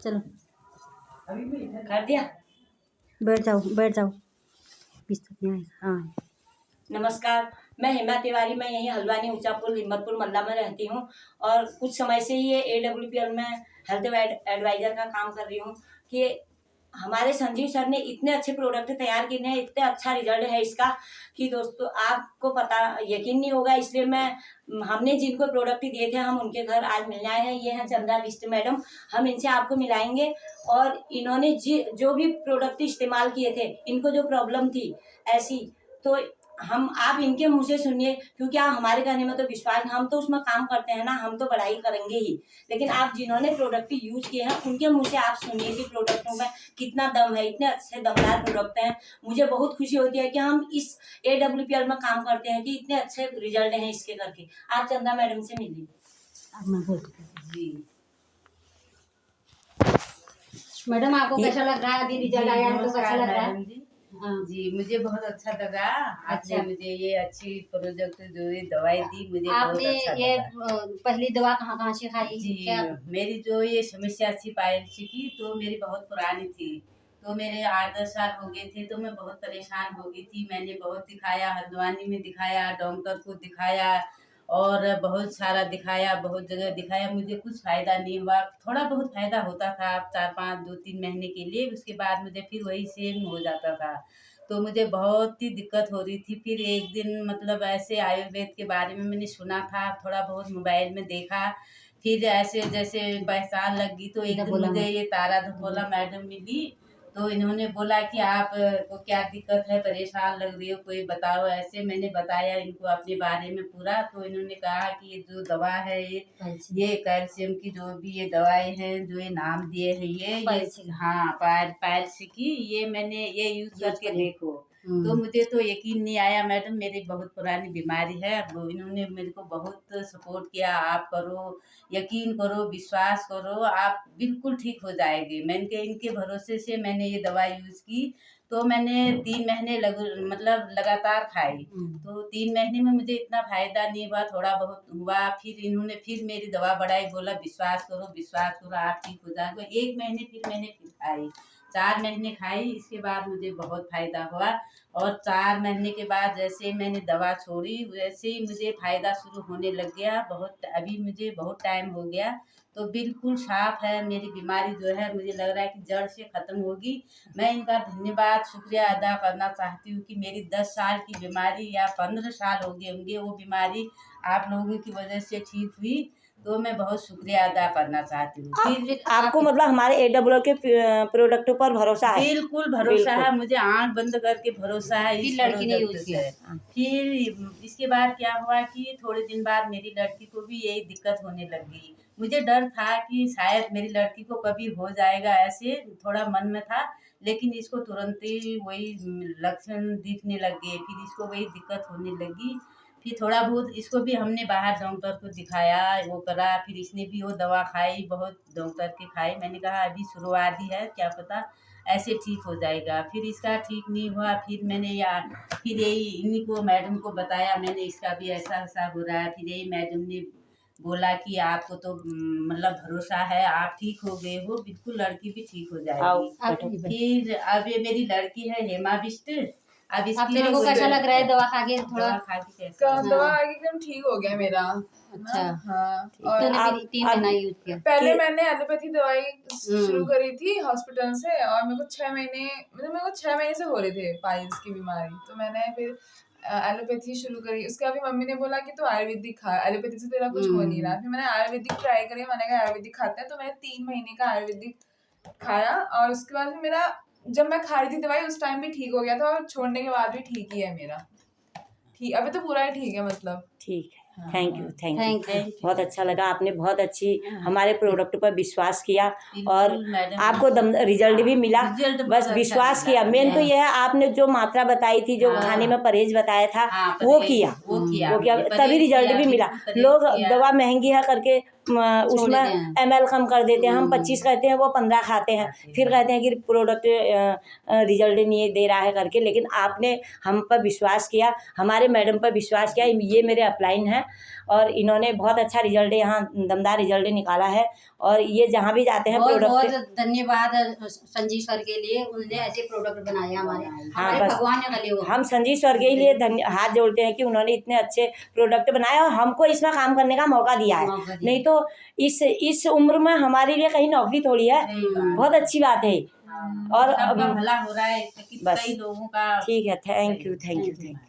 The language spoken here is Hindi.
चलो कर दिया। बैठ जाओ बिस्तर में आएगा। हाँ नमस्कार, मैं हेमा तिवारी, मैं यहीं हल्द्वानी ऊंचापुर हिम्मतपुर मल्ला में रहती हूँ और कुछ समय से ये AWPL में हेल्थ एडवाइजर का काम कर रही हूँ कि हमारे संजीव सर ने इतने अच्छे प्रोडक्ट तैयार किए हैं, इतने अच्छा रिजल्ट है इसका कि दोस्तों आपको पता यकीन नहीं होगा। इसलिए हमने जिनको प्रोडक्ट दिए थे हम उनके घर आज मिलने आए हैं। ये हैं चंद्रा बिष्ट मैडम, हम इनसे आपको मिलाएंगे। और इन्होंने जो भी प्रोडक्ट इस्तेमाल किए थे, इनको जो प्रॉब्लम थी ऐसी, तो आप इनके मुंह से सुनिए, क्योंकि आप हमारे कहने में तो विश्वास, हम तो उसमें काम करते हैं ना, हम तो बढ़ाई करेंगे ही, लेकिन आप जिन्होंने प्रोडक्ट यूज किए हैं उनके मुंह से आप सुनिए कि प्रोडक्टों में कितना दम है। इतने अच्छे दमदार प्रोडक्ट हैं। मुझे बहुत खुशी होती है कि हम इस AWPL में काम करते हैं कि इतने अच्छे रिजल्ट हैं इसके करके। आप चंदा मैडम से मिलिए। जी मैडम, आपको कैसा लग रहा है? अभी रिजल्ट आया है तो कैसा लग रहा है? जी मुझे बहुत अच्छा लगा। आपने मुझे ये अच्छी प्रोजेक्ट जो ये दवाई दी, मुझे बहुत अच्छा ये लगा। पहली दवा कहाँ से खाई? जी क्या? मेरी जो ये समस्या थी पायल्स की, तो मेरी बहुत पुरानी थी, तो मेरे 8-10 साल हो गए थे, तो मैं बहुत परेशान हो गई थी। मैंने बहुत दिखाया, हल्द्वानी में दिखाया, डॉक्टर को दिखाया और बहुत सारा दिखाया, बहुत जगह दिखाया, मुझे कुछ फ़ायदा नहीं हुआ। थोड़ा बहुत फ़ायदा होता था 4-5 2-3 महीने के लिए, उसके बाद मुझे फिर वही सेम हो जाता था। तो मुझे बहुत ही दिक्कत हो रही थी। फिर एक दिन मतलब ऐसे आयुर्वेद के बारे में मैंने सुना था, थोड़ा बहुत मोबाइल में देखा, फिर ऐसे जैसे पहचान लगी, तो एक दिन मुझे ये तारा धपोला मैडम मिली। तो इन्होंने बोला कि आप को क्या दिक्कत है, परेशान लग रही हो, कोई बताओ। ऐसे मैंने बताया इनको अपने बारे में पूरा, तो इन्होंने कहा कि ये जो दवा है ये कैल्शियम की जो भी ये दवाई है, जो ये नाम दिए हैं ये हाँ पायल्स की, ये मैंने ये यूज करके देखो। तो मुझे तो यकीन नहीं आया मैडम, मेरी बहुत पुरानी बीमारी है। अब इन्होंने मेरे को बहुत सपोर्ट किया, आप करो, यकीन करो, विश्वास करो, आप बिल्कुल ठीक हो जाएगी। मैंने इनके भरोसे से मैंने ये दवा यूज़ की, तो मैंने 3 महीने मतलब लगातार खाई। तो 3 महीने में मुझे इतना फ़ायदा नहीं हुआ, थोड़ा बहुत हुआ। फिर इन्होंने फिर मेरी दवा बढ़ाई, बोला विश्वास करो, आप ठीक हो जाओगे। 1 महीने फिर मैंने फिर खाई, 4 महीने खाई, इसके बाद मुझे बहुत फ़ायदा हुआ। और 4 महीने के बाद जैसे मैंने दवा छोड़ी, वैसे ही मुझे फ़ायदा शुरू होने लग गया। अभी मुझे बहुत टाइम हो गया, तो बिल्कुल साफ़ है मेरी बीमारी जो है, मुझे लग रहा है कि जड़ से ख़त्म होगी। मैं इनका धन्यवाद शुक्रिया अदा करना चाहती हूँ कि मेरी 10 साल की बीमारी या 15 साल हो गए होंगे, वो बीमारी आप लोगों की वजह से ठीक हुई, तो मैं बहुत शुक्रिया अदा करना चाहती हूँ। फिर आपको मतलब हमारे AWPL के प्रोडक्ट पर भरोसा है? बिल्कुल भरोसा है, मुझे आँख बंद करके भरोसा है इस लड़की ने प्रोडक्ट से। फिर इसके बाद क्या हुआ कि थोड़े दिन बाद मेरी लड़की को भी यही दिक्कत होने लग गई। मुझे डर था कि शायद मेरी लड़की को कभी हो जाएगा, ऐसे थोड़ा मन में था, लेकिन इसको तुरंत ही वही लक्षण दिखने लग गए। फिर इसको वही दिक्कत होने लगी। फिर थोड़ा बहुत इसको भी हमने बाहर डॉक्टर को दिखाया, वो करा, फिर इसने भी वो दवा खाई, बहुत डॉक्टर की खाई। मैंने कहा अभी शुरुआत ही है, क्या पता ऐसे ठीक हो जाएगा। फिर इसका ठीक नहीं हुआ, फिर यही इन्हीं को मैडम को बताया मैंने, इसका भी ऐसा हो रहा है। फिर यही मैडम ने बोला कि आपको तो मतलब भरोसा है, आप ठीक हो गए हो, बिल्कुल लड़की भी ठीक हो जाएगी। फिर अब ये मेरी लड़की है हेमा बिष्ट। अब तेरे को कैसा लग रहा है दवा खा के? थोड़ा खा के कैसा दवा एकदम ठीक हो गया मेरा। अच्छा, हाँ। और तो 3 महीना यूज किया। पहले मैंने एलोपैथी दवाई शुरू करी थी हॉस्पिटल से, और मेरे को 6 महीने से हो रहे थे पाइल्स की बीमारी। तो मैंने फिर एलोपैथी शुरू करी। उसके अभी मम्मी ने बोला कि तू आयुर्वेदिक खा, एलोपैथी से तेरा कुछ हो नहीं रहा। फिर मैंने आयुर्वेदिक ट्राई करी, मैंने कहा आयुर्वेदिक खाते हैं, तो मैंने 3 महीने का आयुर्वेदिक खाया। और उसके बाद फिर मेरा, जब मैं खा रही थी दवाई उस टाइम भी ठीक हो गया था, और छोड़ने के बाद भी ठीक ही है मेरा। ठीक, अभी तो पूरा ही ठीक है मतलब। ठीक है, थैंक यू। बहुत अच्छा लगा, आपने बहुत अच्छी हमारे प्रोडक्ट पर विश्वास किया और आपको रिजल्ट भी मिला। बस विश्वास किया, मेन तो यह है आपने जो मात्रा बताई थी, जो खाने में परहेज बताया था, वो किया, तभी रिजल्ट भी मिला। लोग दवा महंगी है करके उसमें देते हैं। ml कम कर देते हैं। हम 25 कहते हैं, वो 15 खाते हैं, फिर कहते हैं कि प्रोडक्ट रिजल्ट नहीं दे रहा है करके। लेकिन आपने हम पर विश्वास किया, हमारे मैडम पर विश्वास किया। ये मेरे अपलाइन हैं और इन्होंने बहुत अच्छा रिजल्ट, यहाँ दमदार रिजल्ट निकाला है। और ये जहाँ भी जाते हैं बहुत प्रोडक्ट, बहुत धन्यवाद संजीव सर के लिए, उन्होंने ऐसे प्रोडक्ट बनाए हमारे हाँ, हमारे बस भगवान ने गले वो। हम संजीव सर के लिए हाथ जोड़ते हैं कि उन्होंने इतने अच्छे प्रोडक्ट बनाए और हमको इसमें काम करने का मौका दिया है। मौका दिया। नहीं तो इस उम्र में हमारे लिए कहीं नौकरी थोड़ी है। बहुत अच्छी बात है। और सबका भला हो रहा है, बस कई लोगों का। ठीक है, थैंक यू।